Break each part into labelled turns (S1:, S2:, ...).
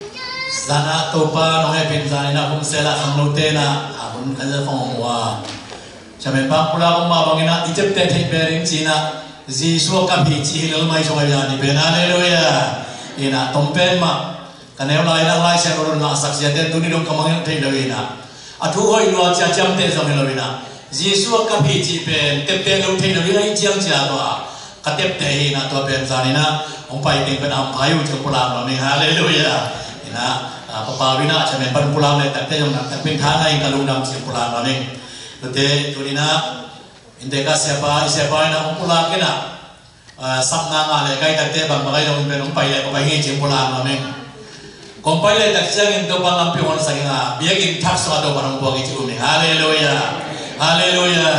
S1: Zana topa no he pin zana na kung sela ang note na akong kanya fongwa. Sabi pa pula kung mabangina Egypt te bearing China Jisu kapi chihilal mai so ayani ben haleluya. Ina tompen ma kaneo lai na lai sa ron na saksya den tuni dong kamangin te lawina. Atu hoi lo cha cham te sa lawina. Jisu kapi chi ben te lo te lawina chiang cha to katep te na to ben zani na ong pai ting ben am payu chu pula ma ni haleluya. Ina papawina sa may panpulang na takte yung nagpintana yung kalunang simpulang namin. Tote, tulina, hindi ka siapa na umpulakin na. Sapna nga lekay takte bang bagay yung pailay papahingin simpulang namin. Kung pailay takte yung ito pang ampiyon sa nga, biyagin takso ka ito parang buwag iti haleluya! Haleluya!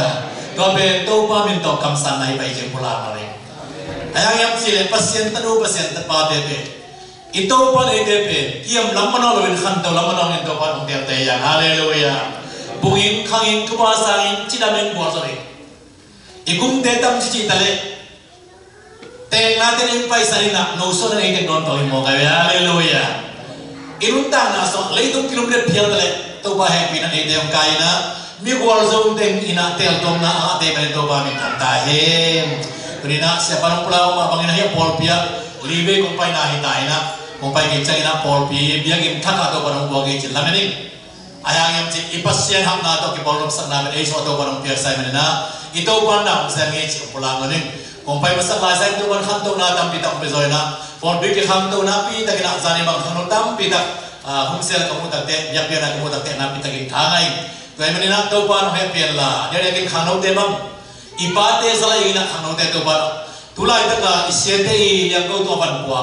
S1: Tope, ito pa minto kamsan na ipay simpulang namin. Ayang yung sila, pasyenta pa tete. Ito pa EDP, iyam lamano lawin kanto lamano ito pa ng tiyatayang haleluya. Bugin kangin kumasangin chinamin buwasari. Ikum detam chichitale. Teng natin yung paisarin na nuso na itin doon tohin mo kayo haleluya. Inuntang na so laytong kilometer piyal tale. Ito pa happy na ito yung kaya na. Mi buwasong teng ina teltong na ang ate man ito pa mintantahin. Kunina siya parang pula ko mabangin na yung polpia. Libe kung pa'y nahitahin na. Kung pa'y kitsa ina polpi, biyagin kakato parang buwagay chin laminig. Ayang yung chin, ipasyan hap na ito, kipolong sak namin, ay so ito parang piyasay man na. Ito pa na, kung sa'y ngayon, kung pulang ganin. Kung pa'y masakasay, ito pa hantaw na, tampitak pisoy na. For big hantaw na, pitak inakasani bang hantaw, tampitak, humsel kamutak te, biyakbiyan na kamutak te, napitagin kangay. Kaya man ina, ito pa, happy la. Diyan yakin hantaw te bang, ipate sa layo na hantaw te, ito pa. Tulay ito ka, isyete yang kau tuwa panpuwa.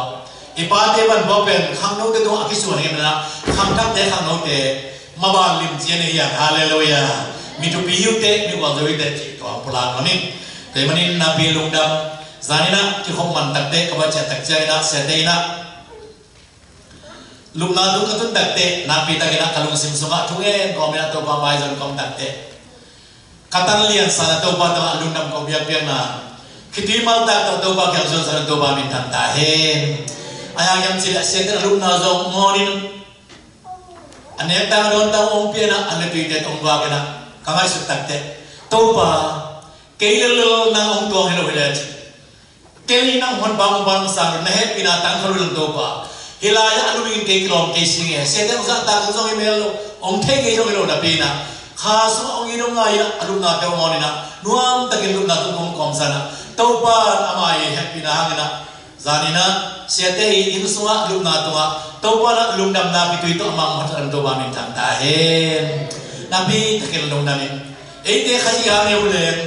S1: Ipate ban bopen khang no te to akisuan ngi na khang tak te khang no te mabalim chen ya haleluya mi tu piu te mi wa zoi te chi to pula ngani te manin na bi lungdam zanina ki khom man tak te ka ba cha tak chai na se te na lungna du ka tun tak te na pi ta gina kalung sim sunga thungen ko me na to ba bai zon kom tak te katan lian sa to ba ta lungdam ko biak biak na kiti mal ta to ba kyang zon sa to ba min tan ta hen ayang yang sila siya rin na zong ngonin anek tang don tang ong pia na ane tuite tong ba na kamay sutakte to pa kailalo na ong tuang hilo hilat kaili nang hon bang bang sang na het pinatang kalul to pa hilaya alumin kay kilom kay singe siya rin sa ta zong email ong tege zong hilo na pina kaso ong ino nga ya alum na taw ngonin na nuam tagilum na tong kom sana to pa amay het pinahangin na zanina siete inu semua lum na tua tau para lum dam na pitu itu amang matan to ba min tam tahen nabi takil lum dam ei te khaji ha me ulen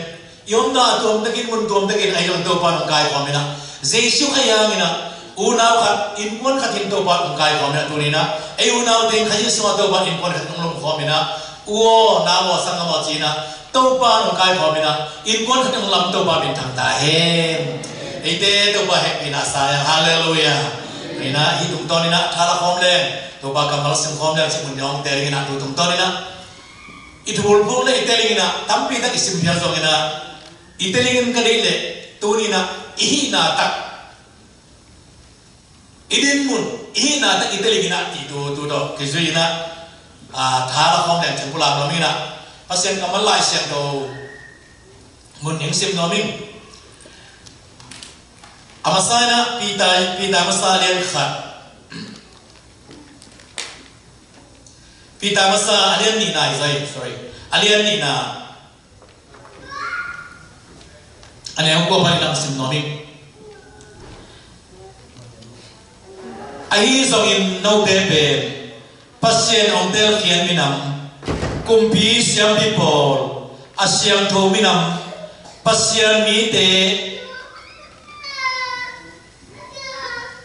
S1: yom na to takin mun tom takin ayon to pa ng kai pamina jesu kaya ngina unaw khat inpon khatin to pa ng kai pamina tunina ei unaw te khaji semua to pa inpon khatin lum pamina uo na mo sang mo china to pa ng kai pamina inpon khatin lam to ba min tam tahen ite to ba happy na sayang haleluya ina hitung to nina thala khomle to ba kamal sim khomle si munyong tering ina tutung to nina itu bulbul le iteling ina tampi tak isim biar zong ina itelingin kadile to nina ihina tak idin mun ihina tak iteling ina itu to kisu ina thala khomle chempula nomina pasien kamal lai siam to mun ning sim noming amasana pita masa alian khat pita masa alian nina sorry alian nina ane ko pa lang sim nomi ai so in no bebe pasien on tel kian minam kumpi siam people asyang to minam pasien mi te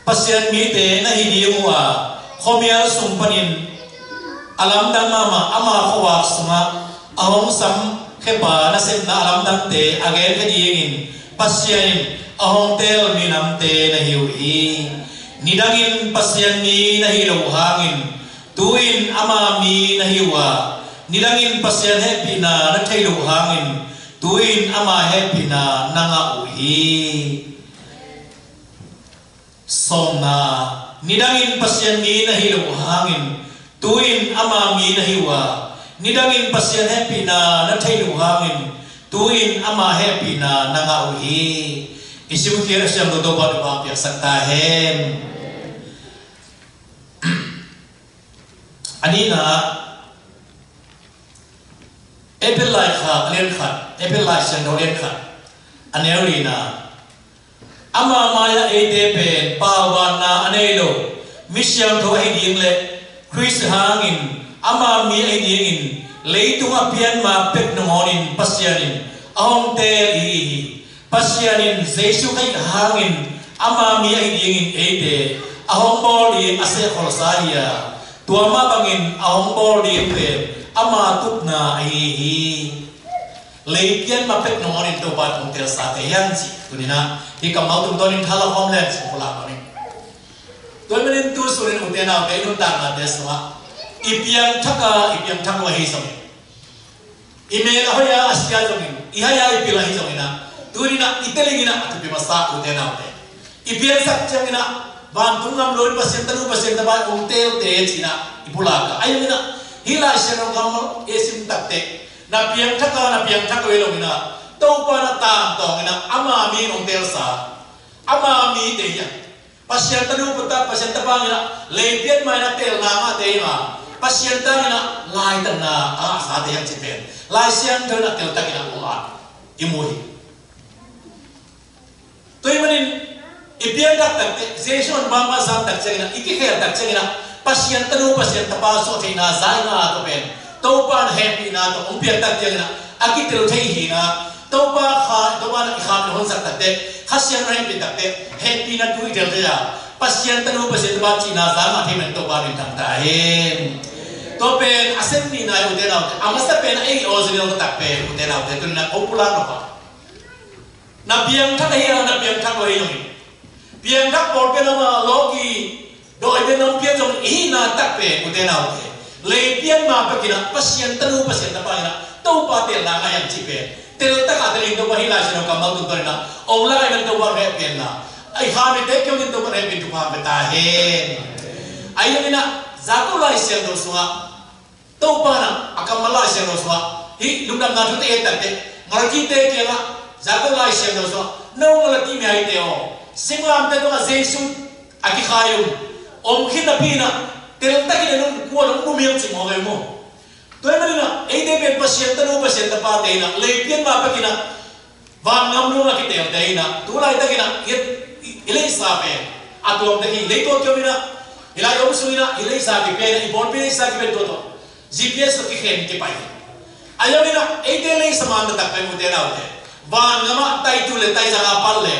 S1: pasien mi te na hiniwa khomial sumpanin alam dang mama ama khowak sunga ahong sam khepa na sem na alam dang te again kadingin pasien ahong tel minam te na hiwi nidangin pasien mi na hilaw hangin tuin ama mi na hiwa nidangin pasien happy na nathailaw hangin tuin ama happy na nanga uhi som na nidangin pasyan mi na hilaw hangin tuin ama mi na hiwa nidangin pasyan happy na nataylo hangin tuin ama happy na nangauhi isimutira siyang dodoba doba piyak saktahem anina Apple like ha, alen khat, Apple like siyang daw alen khat. Aneri na. Ama maya ede pen, pawan na anelo. Misyang to ay dingle, Chris hangin. Ama mi ay dingin. Leitung apian ma pek nungonin pasyanin. Ahong tel ihi. Pasyanin Jesu kay hangin. Ama mi ay dingin ede. Ahong boli ase kolsaya. Tuama bangin ahong boli pen. Ama túc na ai lấy tiền mà biết nó nên tôi bắt ông tiêu sa thế yan gì tôi nè thì cầm máu tụi tôi nên tháo homeland của làng này tôi mới nên tu sửa nên ông tiêu nào cái nút tàng là thế sao ipiang thắc là hay sao email là hoya asia rồi ihaya ipil là hay sao nè tôi nè itelling nè tôi bị masa ông tiêu nào thế ipiang sắc chẳng nè ban tung ngam lối pasien ta ba ông tiêu thế chỉ nè ipulaga ayo nè hila siya ng esim takte na piyang thaka welong ina to pa na tam tong ina ama mi ong telsa ama mi te ya pasien tanu puta pasien tapang ina lepian mai na tel na ma te ma pasien ta ina lai tan na sa te yang chipen lai siang thon na tel tak ina ong imuhi toy manin ipiang takte seson mama sa tak ina ikikher tak ina pasien tanu pasien tapaso thina zai na to pen to pan happy na to umpian tak jeng na akitel thei hi na to pa na kham hon sak tak de khasian happy tak de happy na tu idel ya pasien tanu pasien ba china za ma the men to pa ni tam ta hen to pen asem ni na yo de na amasa pen ai original tak pe u de na de tun na popular no pa na biang thak hi na biang thak hi no biang thak por pe na ma logi doi bên ông pian trong ý na tắc về của thế nào thế lấy pian mà bác kia pasien tanu pasien tapang na tàu pa tel na ngay chỉ về tel tắc cả tel itu bahila sih nak kamal tu na ông lại bên tàu pa rep pian na ai ha bên đấy kêu bên tàu pa rep bên tu pa bên ta hen ai yang na zaku lai siang tu semua tàu pa na akan malai siang tu semua hi lúc năm nào chúng ta tắc thế ngarki te kia na zaku lai siang tu semua nong ngalati mi ai teo singlam te tu na Jesu aki khayum ông khi na pina tel ta ki nun ko long mu miam chim ho ga mo toy mari na ei de ben pasien ta pa te na le pian ma pa ki na van ngam lu na ki tel te na tu lai ta ki na ile sa pe atom te ki le to kyo mi na ila yom su na ile sa ki pe na i bon pe sa ki ben to gps ki khen ki pai ayo ni na ei de le saman ta pe mu te na te van ngama tai tu le tai janga pal le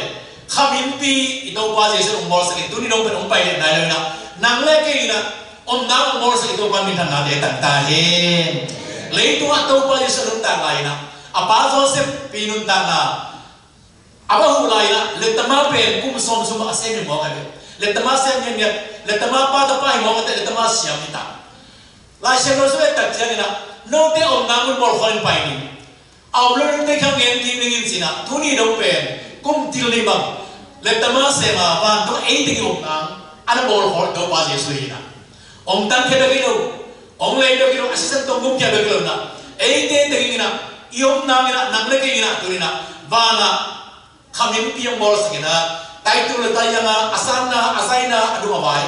S1: khamin pi ito pa jesu umor sa tu ni no pe umpai le dai na nang le ke ina om na umor sa ito pa min na de tan ta he le tu ato pa jesu rum ta lai na apa joseph pinun ta na aba hu lai na le tama pe kum som sum ase mi mo ga le tama se mi le tama pa ta pa mo ga le tama siam ni ta lai se no so ta cha na no te om na mun bol khoin pai ni au lo te khang gen ti ning sin na tu ni do pe kum til ni bang le tama se ma van to ei ti om na ana bol hol do pa jesu ina om tan khe da kilo om le do kilo assistant to mum kya do kilo na ei te te ina iom na ina nang le ke ina tu ina bana khamin pi om bol sakina tai tu le tai yang asana asaina adu awai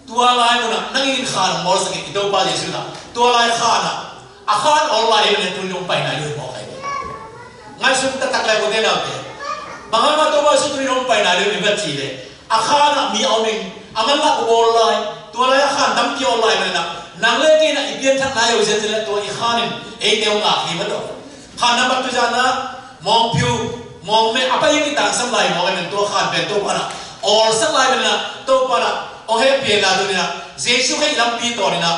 S1: tua lai mo na nang in khan bol sakin do pa jesu na tua lai khana akhan online ne tu nyong pai na yo mo kai ngai sum ta tak lai ko de na te banga ma to ba su tu nyong pai na yo mi ba chi le akhan mi awing amal la online to la akhan dam ki online na nang le ki na ipian thak na yo zen zen to i khanin e te nga hi ma do khan na ba tu jana mong pyu mong me apa yi ta sam lai mo men to khan ben to pana or sak lai ben na to pana o he pi na do na jesu kai lam pi to ni na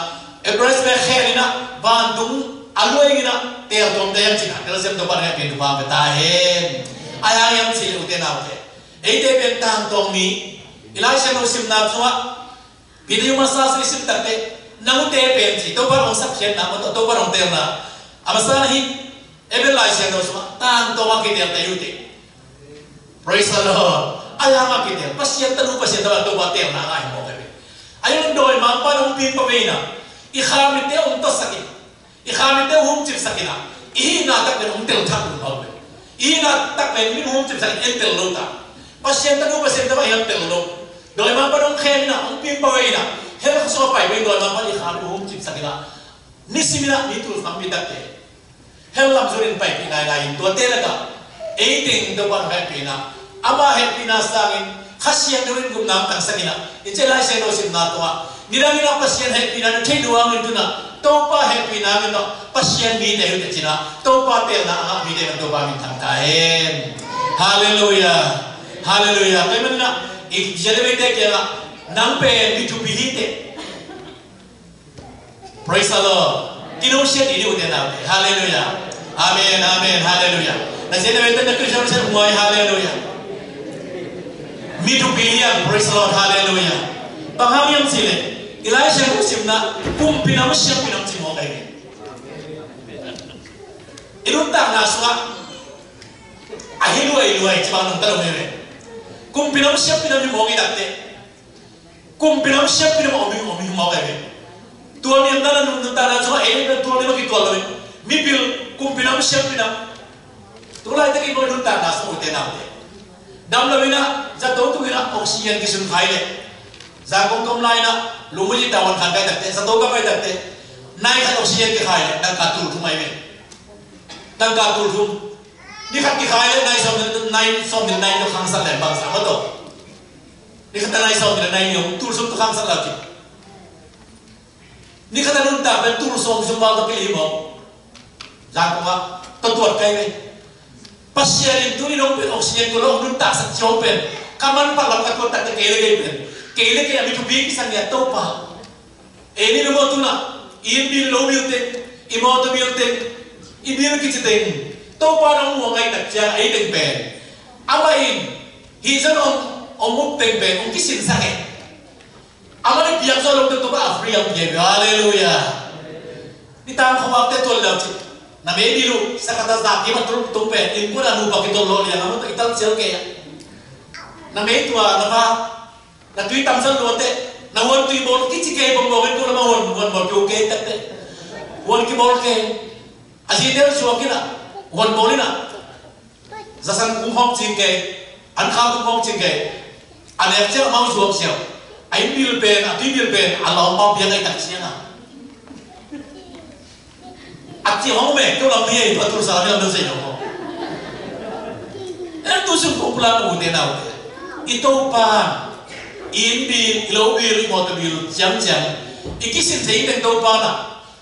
S1: ebres be khe ni na ban dung aloi ni na te tom te yang chi na tel sem to pan he pi tu ba be ta hen aya yam chi u te na u te ei te ben tang tong mi Elisha no sim na chua video masa se sim tak te nang te pen chi to par ong sak khen na mo to par ong te na amasa na hi Elisha no chua tang to wa ki te te yu te praise the Lord ayama kita pasien tanu pasien tawa to ba te na ai mo ke ayon doi ma pa nong pin pa veina I khamite to sakit I khamite chip sakina I na tak ben tel thak no be I na tak ben min chip sakit entel lo ta pasien tanu pasien tawa tel lo doi ma pa nong khemina pin pa veina hel so pai ben doi ma pa I kham chip sakina nisimina mitul famida te hel lam zurin pai pinai lai to te la ka eating the one happy na ama happy na sangin khasian durin gum nam tang sakina inche lai se no sim na to nirangina pasien happy na thei duang in tuna to pa happy na no pasien mi ne hu china to pa tel na a mi de to pa mi thang ka hen hallelujah hallelujah kemen na ik jelebe te ke na nang pe mi tu bi hi te praise the lord kino shen ini ude na hallelujah amen amen hallelujah na sila weta na Christian sa umuhay hallelujah mitu pilihan praise the Lord hallelujah panghayam sila ilay siya kusim na kung pinamusyang pinamsim mo kayo inuntang naswa ahiluay cibang nung talong yun kung pinamusyang pinamsim mo kayo dati kung pinamusyang pinamsim mo kayo tuan yang tanan nung tanan sama tuan yang begitu alami mipil kung pinamusyang pinam tulai tadi boleh nuntar nas ute na ute. Dam lawina jatuh tu kira oksigen kisun khai le. Jagong tom lai na lumuli tawan khangai takte satu kapai takte. Nai khat oksigen ke khai le dang katul thumai me. Dang katul thum. Ni khat ke khai le nai som nai no khangsa le bang sa to. Ni khat nai som nai no tur sum to khangsa la ki. Ni khat nuntar ben tur som bang ka pili mo. Jagong to tuat kai me. Pasien itu ni dong pen oksigen ko long nun tak sak chopen kaman pa lam ka ko tak kele ke ami tu bing sang ya to pa eni no mo tu na in bil lo bil te I mo to bil te I bil ki te to pa nong mo ngai tak cha ai teng pen amain hi san om muk teng pen ki sin sang e amani piak so long to pa afri am ye hallelujah ni tam khawak te tol daw chi na may bilu sa katazaki matulog tumpe in ko na nupa kitong loli ang amot ital sel kaya na may tuwa na pa na tuwi tamsal lote na wan tuwi bol kichi kaya pambawin ko na wan bol kaya takte wan ki bol kaya asidel suwa kina wan boli na zasan kumhok ching kaya an ka kumhok ching kaya an erche amang suwak siya ay bil pen ati bil pen alaw pa biya kay taksiya na Ati hong me, kau lam ye, patur sahaja anda saya hong. Itu semua pulang udah na udah. Itu pa, inbi, ilobi, imoto bil, jam. Ikisin saya itu pa na,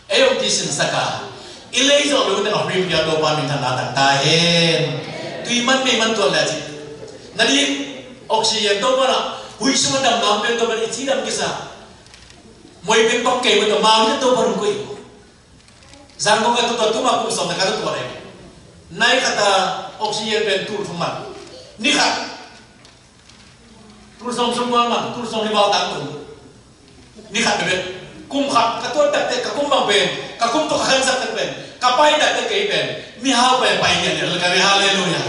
S1: ayom kisin saka. Ilai so lu udah ngaprim dia to pa minta datang tahen. Tu iman me iman tu lagi. Nadi oksigen to pa na, hui semua dam nampel to pa isi dam kisah. Moi pin pak kay betul mau itu baru koi. Zangko ka tu ma kum som na ka tu re nai kata oksigen ben tur fumat ni khat tur som ma tur som ni ba tang tu ni khat be kum khat ka tu tak te ka kum bang ben ka kum to ka khan sak tak ben ka pai tak te ke ben mi ha pe pai ne le ka hallelujah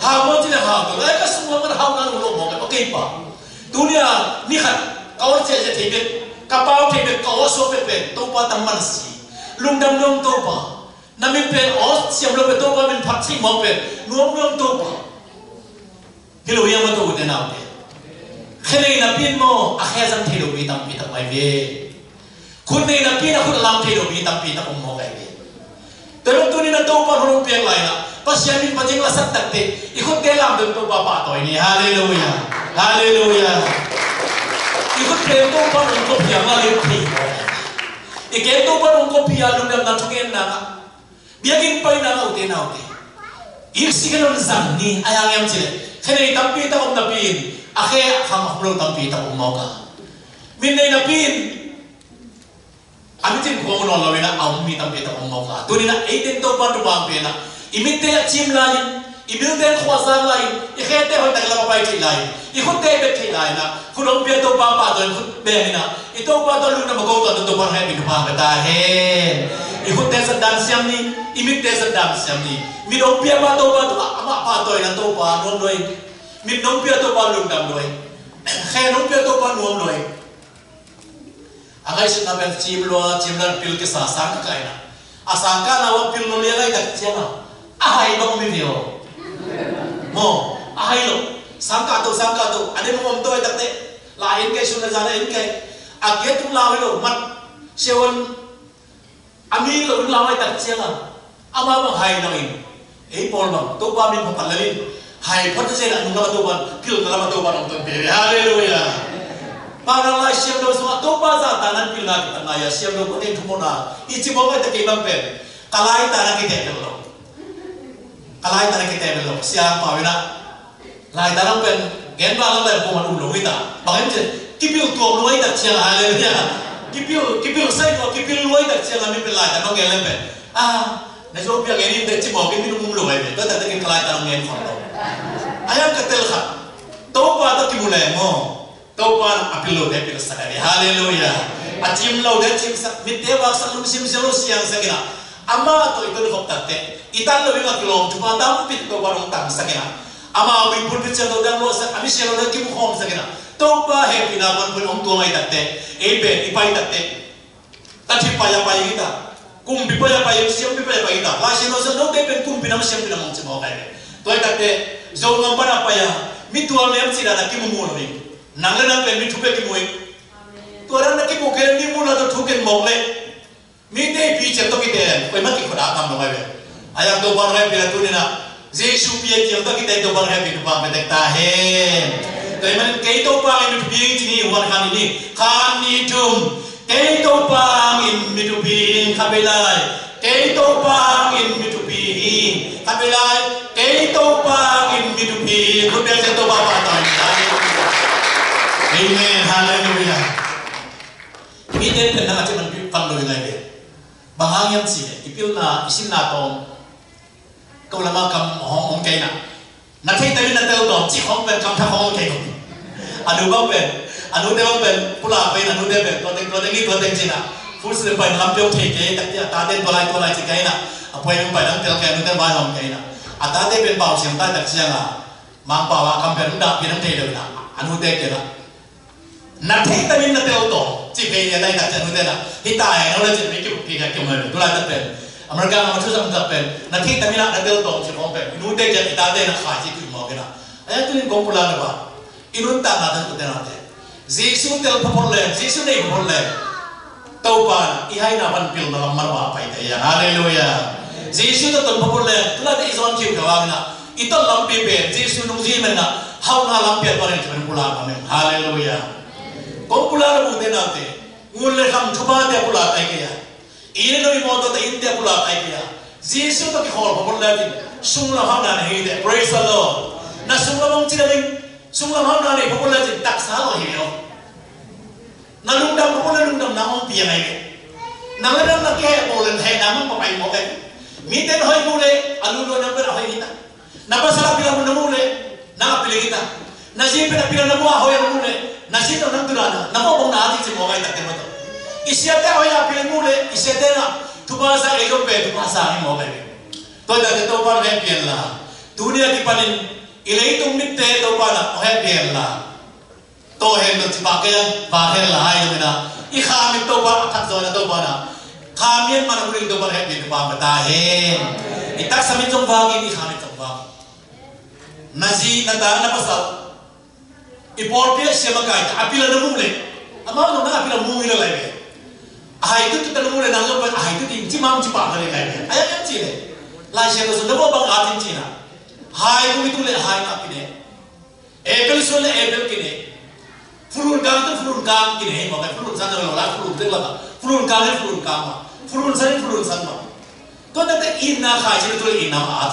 S1: ha mo ti na ha to ai ka semua man ha na lo mo ka okay pa dunia ni khat ka or che te be ka pau te be ka o so pe ben to pa tam man si lung dam long to pa namin pen os siam lo pe to pa min phak chi mo pen nuam nuam to pa hilo yang ma to de na pe khele na pin mo a khe jam thelo bi tam pi ta mai ve khun nei na pin a khun lam thelo bi tam pi ta mo kai ve terung tu ni na to pa ro pe lai na pasya min pa jing la sat tak te I khun te lam de to pa pa to ni hallelujah hallelujah I khun te to pa ro ko pia ma le thi Ike to pa nung kopi alung dam na tuken na biagin pa na ute na ute irsi ka nun zang ni ayang yam chile kene tampi ta kong napin ake hamahlo tampi ta kong moka minay napin amitin ko mo nolo na mi tampi ta kong moka tuni na 18 to pa rubang pena imite ya chim lain ibilden khwazar lain ikhete ho tagla pa pai lain ikhote be lain na khulong pia to pa pa don be na ito pa to lu na magaw to par hai bin pa ta he ikhote sa dan siam ni imite sa dan siam ni mi do pia pa to ama pa to na to pa non doi mình nông bia tôi bao lùng đầm rồi khe nông bia tôi bao nuông rồi anh ấy xin nạp chim lan pil cái sáng cái này sáng cái nào pil nó liền lại đặt chén nào ai bông mi nhiều mo ai lo sáng cái tu anh em mong tôi đặt đấy là in cái xuân ra đây in cái kia tung lao lo mặt siêu ami lo lao lại đặt chén nào ama bang hai nào in ấy Paul bang tôi ba mình một lần lên hai phát sẽ là nung làm tôi ban pil làm tôi ban ông tôi bề hallelujah para lai siam do so to ba za tanan pil na kita na ya siam do ko den thumona ichi mo ba ta ke bang pe kalai ta na ki te lo kalai ta na ki te lo siam pa wina lai ta na pen gen ba la ko man u lo ita bang em je ki pil to lo ita chia hallelujah ki pil sai ko ki pil lo ita chia la mi pe lai ta no gen le pe na so pia gen ni te chi mo ke mi nu lo ai to ta ke kalai ta no gen khon lo ayam ka tel kha to ba ta ki mu le mo tau pan apilo de pil sakari hallelujah achim lo de chim sak mitewa salum sim selo siang sakina ama to itu hok tatte itan lo binga kilom tupa dam pit to barong tang sakina ama wi pul pit chalo dam lo sak ami selo de kim khom sakina tau pa he pina ban pun om to ngai tatte ebe ipai tatte tati pa ya pa yita kum bi pa ya pa sim bi pa ya pa yita la selo sa no de pen kum pina sim pina mong chimo kai to tatte zo ngam para pa ya mitual lem sida na kim mu no ni nangana pen mi thupe ki moi tora na ki mo ke ni mu na to thuken mok le mi te pi che to ki te koi ma ki khoda tam lo mai be aya to bar hai pira tu ni na jesu pi ki to ki te to bar hai pi pa me dekta he to man ke to pa mi pi ji ni wan khan ni khan ni tum ke to pa in mi tu pi khabelai ke to pa in mi tu pi khabelai ke to pa in mi tu pi ko be se to pa pa ta amen hallelujah mi den pen na che man pi pan lo ngai be bahang yam si ipil na isin na tong ko lama kam hong kai na thei ta na tel tong chi hong pen kam tha hong kai ko anu ba pen anu de ba pen pula pen anu de pen to teng ni to teng chi na fu se pen lam pyo thei ke tak ya ta den to lai chi kai na apoi mun pai dang tel kai anu de ba hong kai na ata de pen pau siam ta tak sia na mang pa wa kam pen da pi dang thei de na anu de ke na na thei ta min na tel to chi pe ya dai ta chanu de na hi ta ai no le chi pe ki pi ka ki ma tu la ta pen america ma thu sam ta pen na thei ta min na tel to chi ko pen nu de ja ta de na kha chi ki mo ke na ai tu ni ko pula na ba inun ta na ta tu de na de jesu tel pa por le jesu nei por le tau pa i hai na ban pil na lam mar wa pai ta ya hallelujah jesu ta tel pa por le tu la de izon chi ka wa na ito lam pe pe jesu nu ji men na hau na lam pe pa re chi pula ka men hallelujah popular bude nate ngulle kham thuba de pula kai ke ya ine no mo to in de pula kai ke ya jesu to ki khol popol la ti sung la ha na he de praise the lord na sung la mong chi da ning sung la ha na ne popol la ti tak sa lo hi no na lung dam popol la lung dam na mong pi ngai ke na la na ke po len he na mong pa pai mo ke mi ten hoi mu le alu lo na per hoi ni ta na ba sa pi la mu le na pi le ta na ji pe na pi na mo hoi mu le nasi to nang turana namo bong na ati che mo kai ta te mo to isiate hoya pile mule isiate na tu ba sa ego pe tu ba sa ni mo kai to da te to par he pian la dunia ki panin ilei tum mit te to pa na he pian la to he no chi ba ke ba he la hai na i kha mi to ba thak zo na to ba na kha mien ma na ri to ba he pi ba ba ta he i tak sa mi chong ba ki i kha mi chong ba nazi na ta na pa sa ipor pe siapa kai apila na mule ama no na apila mule la be ai tu ta mule na lo ai tu ting chi mam chi pa la le ai ya chi le la sia ko so no ba ga tin chi na hai ku tu le hai na ki ne ebel so le ebel ki ne furun ga ki ne ma ka furun san lo la furun te la furun ka le furun ka ma furun san ma to ta in na khai chi tu in na a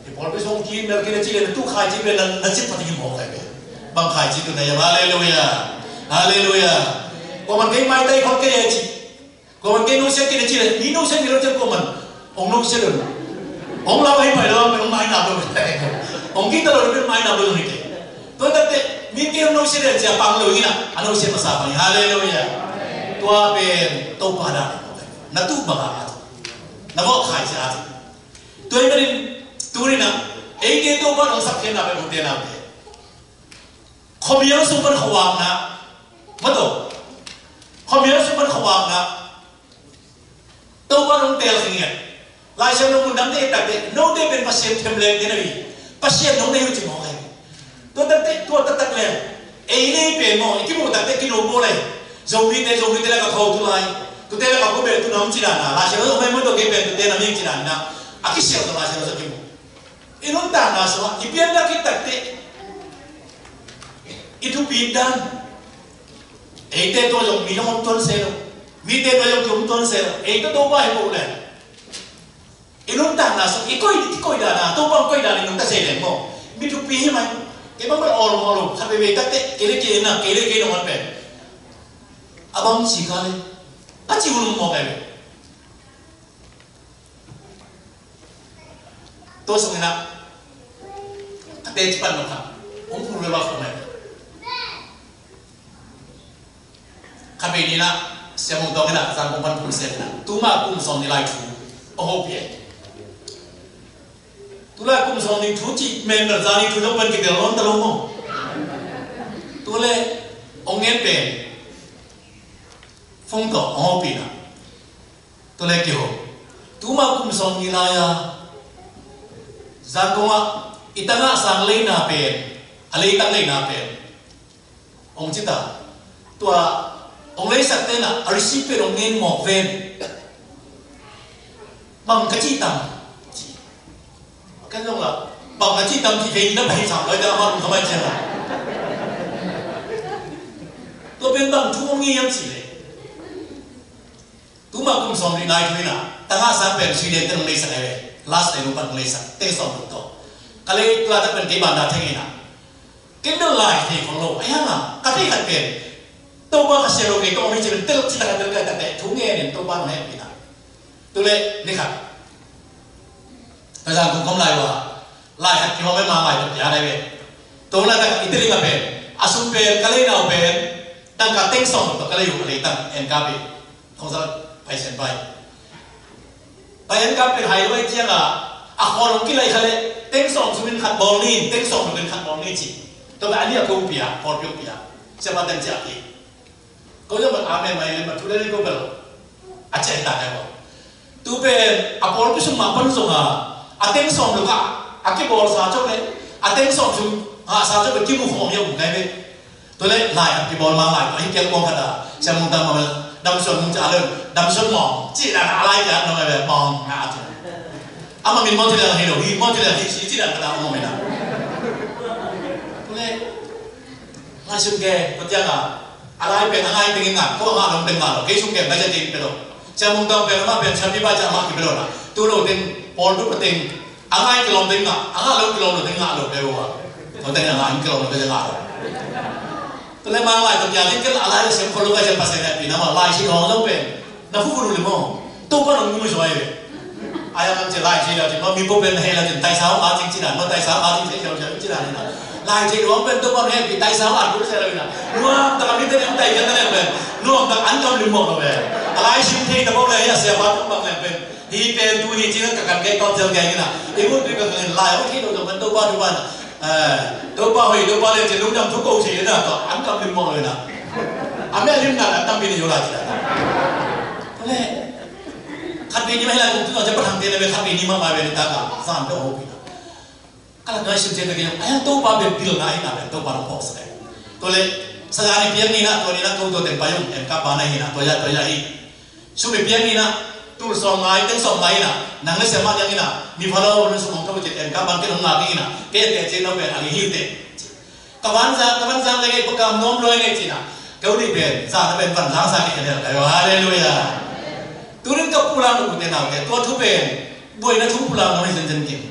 S1: ipor pe so ki mer ki ne chi le tu khai chi pe na chi pa ti mo ka be bang khai chi tu na ya hallelujah hallelujah ko man kai mai dai khot ke ya chi ko man kai no se ke ne chi le ni no se ni ro che ko man ong no se lo ong la bai mai lo ong mai na lo ong ki ta lo pe mai na lo ni ke to ta te mi ke no se le ja pang lo ni na ano se ma sa ba hallelujah to a pe to pa da na tu ba ga na bo khai sa to i merin tu ri na เตัวบ้านของสักเทียนอะไรของเทียนอะไรขมีรสุบันขวางนะมาดูขมีรสุบันขวางนะตัวบ้านของเทียนสิ่งเงี้ยลายเส้นลงมุนดำเตะตัดเตะโน้ตเตะเป็นภาษาเทมเลนเดนวีภาษาโน้ตเตะอยู่ที่มองไงตัวตัดเลยนี่เป็นมองที่มุตัดเตะกิโลโบเลยจงวิเตแล้วก็เขาตัวไหนตัวเตะแล้วก็เขาเป็นตัวน้ำจีนนะลายเส้นเราไม่มุดตัวเก็บเป็นตัวเตะน้ำยิ่งจีนนะอากิเสียตัวลายเส้นเราสักกี่โมงนุ่นตาหน้าสวะอีเปียนนักกิตัดเตะitu pindah, itu tu yang minum tuan selo, itu tu yang minum tuan selo, itu tu apa yang boleh? Inun tak nasuk, ikoi dah na, tu bang ikoi dah ni nunta selo mo, itu pilih mana? Kemana orang, sampai betul kele nak apa? Abang sikale, aci ulun mau apa? Tu sebenarnya, kata cepat nak, umur berapa mana? Kami ni nak siapa tahu nak sampai pun proses nak. Tu mah kum song ni lai tu, oh biar. Tu lah kum song ni tu cik member zani tu tu pun kita lawan terlalu mo. Tu le ongen pen, phong to oh pina. Tu le kyo. Tu mah kum song ni lai ya. Zakoma itanga sang lei na pen, alei tang lei na pen. Ong cita, tua ông lấy sạch tên là receiver ông nên mọc về bằng cái chi tầm cái giống là bằng cái chi tầm thì về nó phải sẵn rồi đó mà không phải chơi là tôi bên bằng chú ông nghiêm chỉ đấy tú mà cũng xong đi này thôi nè ta ngã sang bên suy đến tên ông lấy sạch này last day ông bằng lấy sạch tên xong được to cái lấy tôi đã bên cái bàn đạp thế này nè cái đó lại thì không lâu ấy hả cái gì hạt biểnตัวบ้านเสียโลกิตัวไม่ใช่เป็นตึกที่ทางเดินกันแต่ทุกเงี้ยเนี่ยตัวบ้านมันให้ปีนะตัวเล็กนี่ครับอาจารย์ผมคำไล่ว่าไล่ที่ว่าไม่มาไล่ตัวอย่างไรเป็นตัวนั้นแต่อิตาลีกับเป็นอาสุเป็นกะเลยเอาเป็นตั้งการเต็งส่งตัวกะเลยอยู่อะไรตั้งเอ็นกาเป็นของเราไปเส้นไปเอ็นกาเป็นไฮไว้เจ้าละอ่ะพอลงกี่ไรเขาเลยเต็งส่งสุดเป็นขัดบอลนี่เต็งส่งเป็นขัดบอลนี่จีตัวแบบอันนี้ก็เปียพอเปียจะมาเต็มจากที่ก็จะมาอาเมนมาเลยมาทุเรศก็เป็นอาจจะได้ไหมวะตัวเป็นอ่ะพอเราพิสูจน์มาพันส่งอ่ะอาเต็งส่งลูกอ่ะอากี่บอลสาจุเลยอาเต็งส่งจุสาจุเป็นกี่มุขของยังไงเป็นตัวเลยไล่อากี่บอลมาไล่ไอ้เกี่ยวกับกันอ่ะเชื่อมึงทำมาดำส่วนมึงจะอะไรดำส่วนมองจีนอะไรกันน้องแบบมองหน้าจุอามามีมอที่เราเห็นหรอมีมอที่เราเห็นจีนกันอ่ะมองไม่ได้ตัวเลยน่าชื่นแก่ตัวเจ้าอ่ะอะไรเป็นอะไรเป็นยังไงก็งานลงเป็นงานหรอกเคสุกเก็บไม่จะติดไปหรอกจะมุ่งตรงเป็นมาเป็นชั้นที่บ้านจะมากี่ไปหรอกนะตัวเราเป็นพอรู้ประเด็นอะไรกิโลเต็งอ่ะอะไรกิโลเต็งอ่ะหรอกเดี๋ยวว่าเขาเต็งอะไรกิโลเต็งอ่ะตัวเล็กมาอะไรตัวอย่างนี้ก็อะไรเสียงคนรู้ก็จะภาษาเนี่ยปีนั้นมาไล่ชี้ของเราเป็นนักฟุตบอลเลยมั้งตัวก็หนุ่มไม่สวยเลยไอ้ยังจะไล่ชี้เราจริงว่ามีพวกเป็นให้เราจริงไต่เสาอาจริงจีนมันไต่เสาอาจริงเฉยๆจีนนี่นะลายเชื่อว่าเป็นตัวบ้านเนี่ยปีไต่เสาอาจรู้ใช่ไหมนะนัวแต่การนี้แต่ยังไต่กันนั่นเองนัวแต่อันกำลังมองเราเป็นอะไรชิมที่แต่พวกเราเนี่ยเสียบ้านทุกบ้านเป็นที่เป็นตัวนี้จริงๆกับการแก้ตอนเจอแก่กันนะอีกคนที่เป็นลายว่าที่เราจะเป็นตัวบ้านทุกบ้านตัวบ้านเฮ้ยตัวบ้านเนี่ยจะรู้จำทุกคนสินะก็อันกำลังมองเลยนะอันนี้ริมนั่นอันตั้งปีนี้อยู่หลายทีแล้วเนี่ยขัดปีนี้ไม่ให้เราถึงเราจะประทังเตียนเลยขัดปีนี้มาเป็นตากาสามเดือนหกปีkalau kau sudah jadi ayam tu bawa bil naik nak tu baru pos deh. Tole sekarang piang ni nak tu ni nak tu tu tempayung, engkau panai ni nak tu ya hi. Suami piang ni nak tu songai, teng songai nak, nangis sama yang ni nak. Ni kalau orang semua kau jadi engkau bangkit orang lagi nak, kaya cina ber ali hilte. Kawan saya lagi pekam nom loy lagi cina. Kau ni ber, saya ber panjang sakit kena. Ayo haleluya. Turun kau pulang tu kita nak, tu tu ber, boy nak tu pulang nama jen.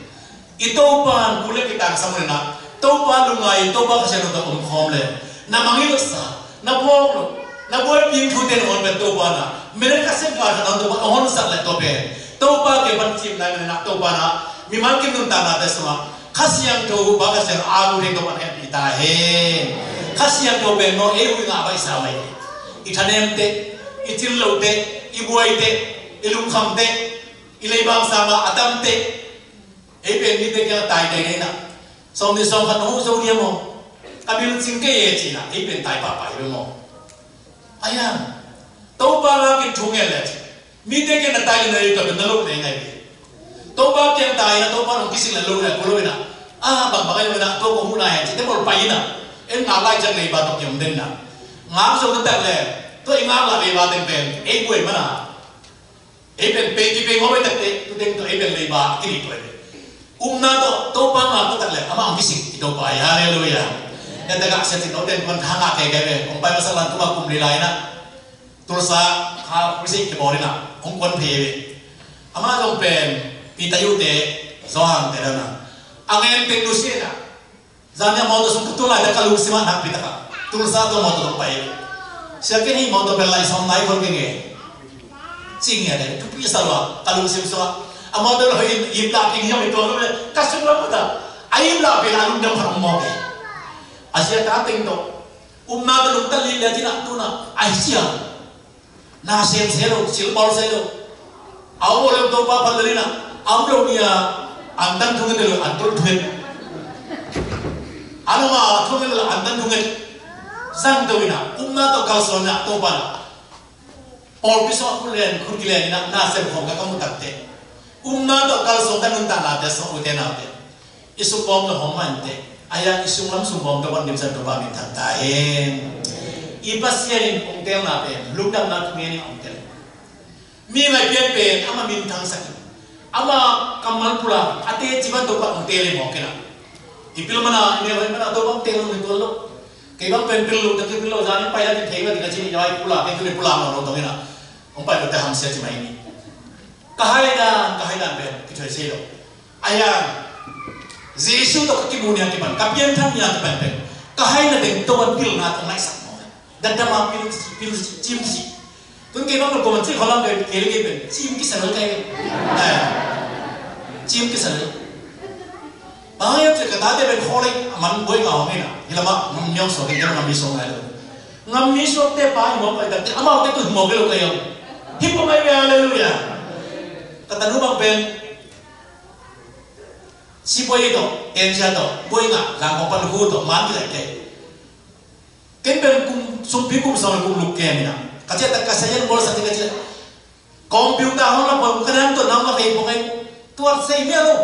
S1: Ito pan kulit kita sama na, ito pan lungai, ito pan kasi nota umkom le, na mangilot sa, na buong, na buong pintutin on beto pan na, meron kasi pa na ito pan on sa le tope, ito pan ke pan chim na ito pan na, mimakin nung tana tesma, kasi yang to ba kasi alu rin to pan ita he, kasi yang to ben no ewi nga ba isa may, itanemte, itillote, ibuayte, ilungkamte, ilaybang sama atamte. ấy bên đi đây cái tài đây này nè xong đi xong hắn hú sâu đi mà à bên chính cái gì chứ nè ấy bên tài bà phải rồi mà ai à tàu ba là cái thùng này mi đây cái tài này cái bên nó lúc này ngay tàu ba cái tài là tàu ba nó kisi là lúc này cô lúc này à bằng cái này nè tàu có muốn này chỉ để một bài nè em nào lại chẳng này bà tập nhầm đến nè ngáp xong cái tật này tôi ngáp là vì bà tên bên ấy quên mà nè ấy bên bên thì bên ngồi tật đấy tôi tên tôi ấy bên lấy bà cái gì vậy na to tàu ba ngáp tật này ama kisi itu bài hallelujah yang tegak saya tidak dan pun hangat kayak gini, umpai masalah tu aku beli lain nak, terus ha bersih ke bawah ni nak, pun pay, ama dong pen, kita yute, zohang terus nak, angin teknologi nak, zaman mau tu sungguh tu lah, dah kalau usia nak kita kan, terus tu mau tu dong pay, siapa ni mau tu pelai sama naik kau kenge, cing ya deh, tu biasa lah, kalau usia ama tu lah ibla tinggal itu tu, kasih berapa dah, ibla belalung dah orang mau ke. Asia kating to na belum tali lihat tidak tu na Asia na selo silbol selo awal yang tu apa dari na awal dia antan tungan dulu antul tungan anu mah tungan dulu antan tungan sang tu ina na to kau soalnya tu apa Paul pisau kuliah kuliah na sel hong kamu takte na to kau soalnya nuntan ada so utena ada isu bom tu hong mante ayah isung lam sumbong tu pandai bisa doa minta tahem. Ipas yang ongkel nape, lukam nak meni ongkel. Mi mai pian pen, ama bintang sakit, ama kamal pula, ate ciban doa ongkel mo kena. Ipil mana, ini mana doa ongkel mo itu lo. Kebang pen pilu, tapi pilu jangan payah di tega di kacini jawai pula, itu pula mo orang kena. Ompai betul hamsia cuma ini. Kahaidan pen, kita selo. Ayah. Yesus tu kekibunya kiban, kapian thang yang kiban pen, kahai na deng tuan pil na tong nai sak mo, dan dama pil cim si, tuan kebang tu komen cik halang ke kiri kiban, cim kisah lagi, cim kisah lagi, bahaya tu kata dia pen holik, aman boy ngau ni na, hilama nyong so kita ngami so ngami so te pai mo pai tapi ama tu mo belo kayo, hipo mai be haleluya, kata nubang pen. Si boy itu, enja itu, boy nggak, lang opan hu itu, mandi lagi. Kempen kum sumpi kum sama kum lukian ya. Kaca tak kasihnya bola satu kecil. Komputer orang lah, bukan tu nama kayak pokoknya tuar saya ni lo.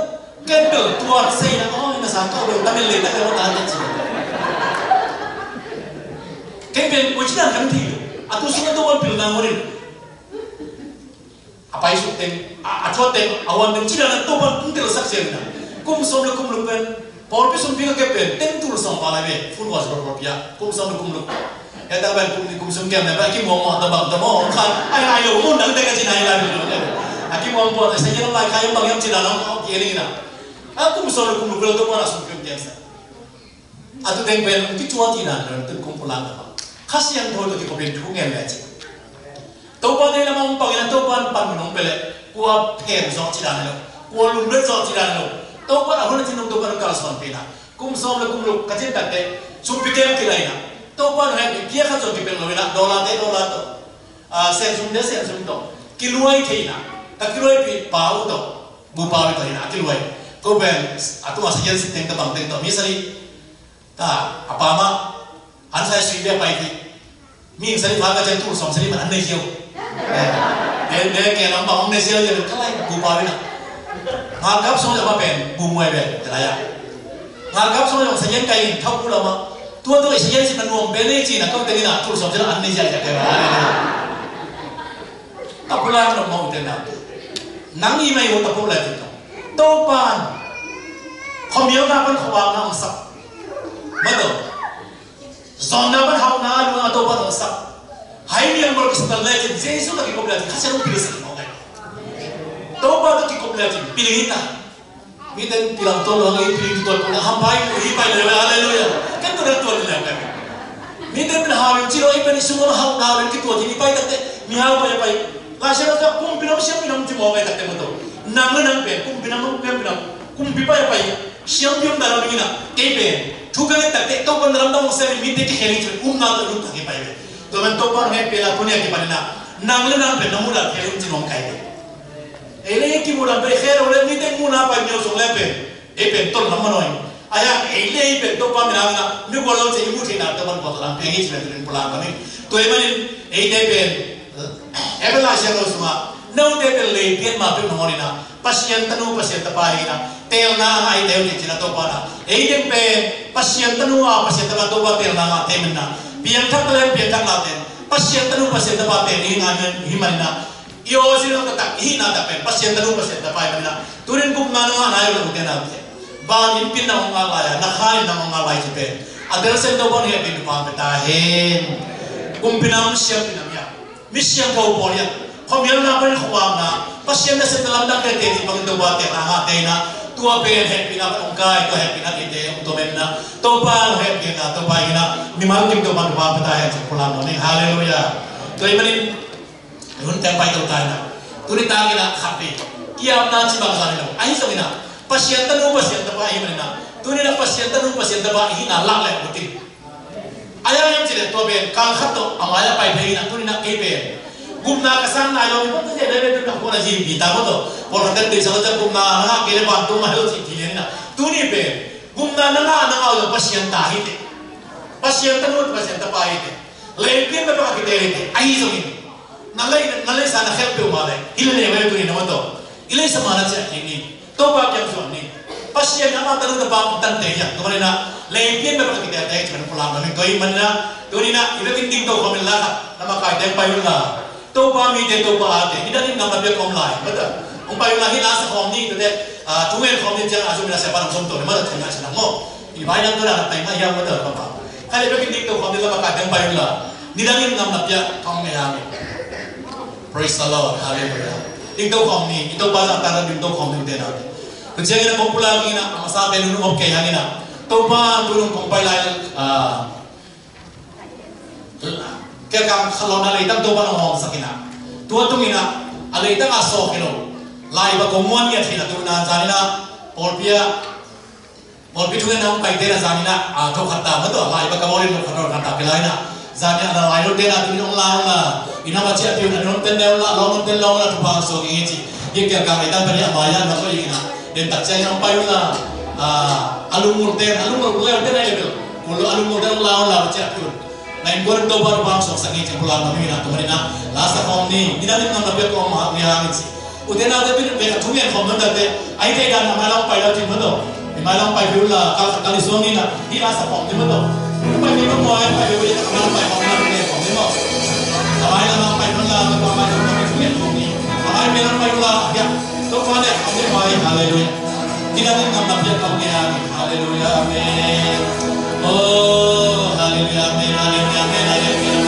S1: Kempen tuar saya, oh ini satu orang tapi lelaki orang tak ada sih. Kempen ujian kan tiga, atau semua tu orang pilih nama ni. Apa isu tem, atau tem, awan tem cina tu orang pun terus saksian. Kum som lupen, Paul pisum pinga kepen, tentul som palame, full was berpropia, kum som lupen. Ya tak ben kum som kem, nak kim ngomong tabang tabang, kan, ay lo mun nang tega cina ay labi. Aki ngomong buat, saya jangan lagi kaya bang yang cina nang kiri na. Aku som lupen tu mana som kem tiasa. Atu teng ben, kita cina nang tu kum pulang apa. Kasihan tu tu kita tungen aja. Topan ni nama umpang, topan pan minum bele, kuah pen zong cina lo, kuah lumpur zong cina lo. Tau pada orang cina tu pada kalas pena. Kum som le kum lu kacin tak deh. Sumpite yang kira ina. Tau pada hari dia kan jadi pena ina dolar tu. Sen sum tu. Kiluai tu ina. Tak kiluai pi bau tu. Bupau itu ina kiluai. Kau ben atau masih jadi teng tebang teng tu. Misalnya, ta apa ama? An saya sudah baik. Ming sari faga jangan tu som sari mana ane hiu. Dia kena nampak ane hiu jadi kalai bupau ina. Ngalgap semua apa pen, bumui pen, teraya. Ngalgap semua yang sejen kain, thau pula mah. Tuan tu sejen si penuang beli cina, kau tengok nak terus sampai ane jaga kaya. Tak pula nak mau tenang. Nangi mai mau tak pula itu. Topan, komiau napan kawang nang sak. Betul. Zona pan hau na lu atau pan sak. Hai ni yang berkesan lagi. Yesus lagi kau bilang kasih orang pilih satu. Toba tu kikop lagi pilih kita. Kita bilang tolong ini pilih tuan pun hampai hipai lewe haleluya. Kan tu dah tuan lewe kami. Kita berhawin ciro ipan semua hawin kita tuan ini pai tak mihau pai pai. Kasih rasa kum pinam siapa pinam cuma pai tak betul. Nang pen kum pinam kum pipai pai. Siapa pinam dalam begina. Kepen. Tukang tak toba dalam dalam seri mite keheli tu nak tu tak pai. Tuan toba ni pela punya kita na. Nang pen namuda keheli cuma kai. ele ki mulan pe khair ole ni te muna pa nyo song le pe e pe ton nam noi aya ele pe to pa mina na mi ko lo che mu thi na to ban ko la pe hi che le pula pa ni to e manin e te pe ebela sha lo suma no te te le pian ma pe no ni na pasien tanu pasien ta pa hi na tel na hai deu ni china to pa na e te pe pasien tanu a pasien ta to pa tel na ma te min na pian thak le pian thak la te pasien tanu pasien ta pa te ni nga hi man na yo sino ka tak hi na ta pe pasien tanu pasien ta pa na turin kum na na na yo te na te ba in pin na nga la ya na khai na nga la ji pe adel sen to bon he pin pa ta hen kum pinam sia pinam ya mission ko po ya khom yel na pa khwa na pasien na se talam da ke te pang to ba te na ha te na tua pe he pina ong kai ko he pina ke te ong to men na to pa he pina to pa ina mi mal kim to ban ba ta he pula no ni haleluya to i manin hun te pai to ta na turi ta ina khapi kia na chi bang sa ni no ai so ina pasien ta no pasien ta pa i manin na turi na pasien ta no pasien ta ba hi na la le muti aya yam chi le to be ka khat to amaya pai phei na turi na ke be gumna kasan na yo ko te de de ko na ji bi ta ko to por na de sa ta gumna na ke le ba tu ma lo chi ti na tu ni be gumna na na yo pasien ta hi te pasien ta no pasien ta pa hi te le ke ba ka ke te te ai so ni na le sa na help yo ma le ile ne we tu ni na to ile sa ma na cha ni to ba kyam so ni pasien na ta no ta ba tan te ya to na le ke ba ka ke te te cha ko la na ni ko i man na tu ni na ile tin ting to ko min la na ma ka te pa yo la to pa mi te to pa te ida ni ngam na pe kom lai mata ong pa yo la hi la sa khom ni te tu ngen khom ni cha a su na sa pa som to ma ta na sa mo i bai na to la ta ma ya ma ta pa pa ka le pe tin to khom ni la ma ka te pa yo la ni da ni ngam na pe thong me ya praise the lord hallelujah ting to khom ni ito pa sa ta na ting to khom ni te na to je na ko pula ni na ma sa pe nu ok ke ya ni na to pa tu lu kong pai lai ke kam khalona le tam to ba no sakina tu tu mina ale ta ga so kilo lai ba ko mon ya thina tu na janina polpia tu na pai te na janina a to khata ma to lai ba ka mo no khata khata ke lai na janina na lai no te na tu no la na ina ba che pi na no ten ne la lo no ten lo na tu ba so ngi chi ye ke ka mai ta ba ya ma ya na so ina den ta che no pai na alumur te le te na le ko alumur te la la che pi nain goreng to bar bang sok sangi che pula mami na to marina last form ni ina ni na be ko ma ni ha ni si utena de bin be ka thungen khom na de ai te ga na ma long pai lo ti mo to ni ma long pai bi la ka ni so ni na ni last form ni mo to pai ni mo ai pai bi ka ma pai khom na ni khom ni mo ai na ma pai no la ma ma to ma thungen khom ni ai me na pai la ya to fa ne khom ni mai hallelujah ina ni na be ko ni hallelujah amen oh hallelujah amen hallelujah amen hallelujah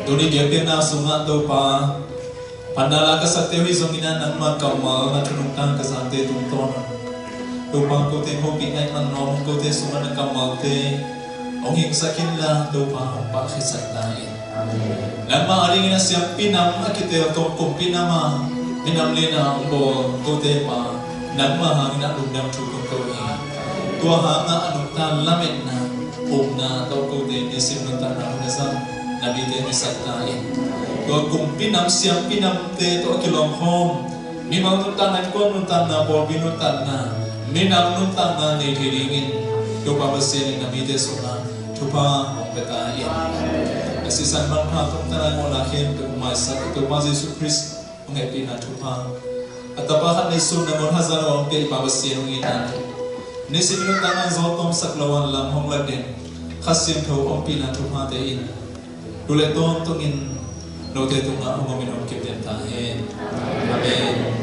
S2: Doni dia kena sungat dopa pandala kasate wi zongina nang ma kamal na tunungtang kasante tungton dopa ko te hopi nai man nom ko te sungat kamal te onging sakin la dopa pa khisat dai lamma aring na siap pinam akite to kompinama pinamlena bo ko te pa namma hang na lundam tu ko ni tua ha na anukta lamet na umna to ko te nisim ta na nasam Nabi te nisatnain. Tua kumpinam siang pinam te to kilom hom. Mimang nuntang na ko nuntang na bor binutan na. Minam nuntang na ni hiringin. Tupa basin Nabi te suna. Tupa ang betain. Asisan man ha tong tanan mo lahin ke umasa tupa Yesus Kristus mengepi na tupa. Atapahan ni sun na mon hazan ang ke ipabasin ng inan. Nisim nuntang ang zotom saklawan lam hong ladin. Kasim tau ang pina tupa te in. Dule tong tungin no te tunga umamin on kipten tahen. Amen.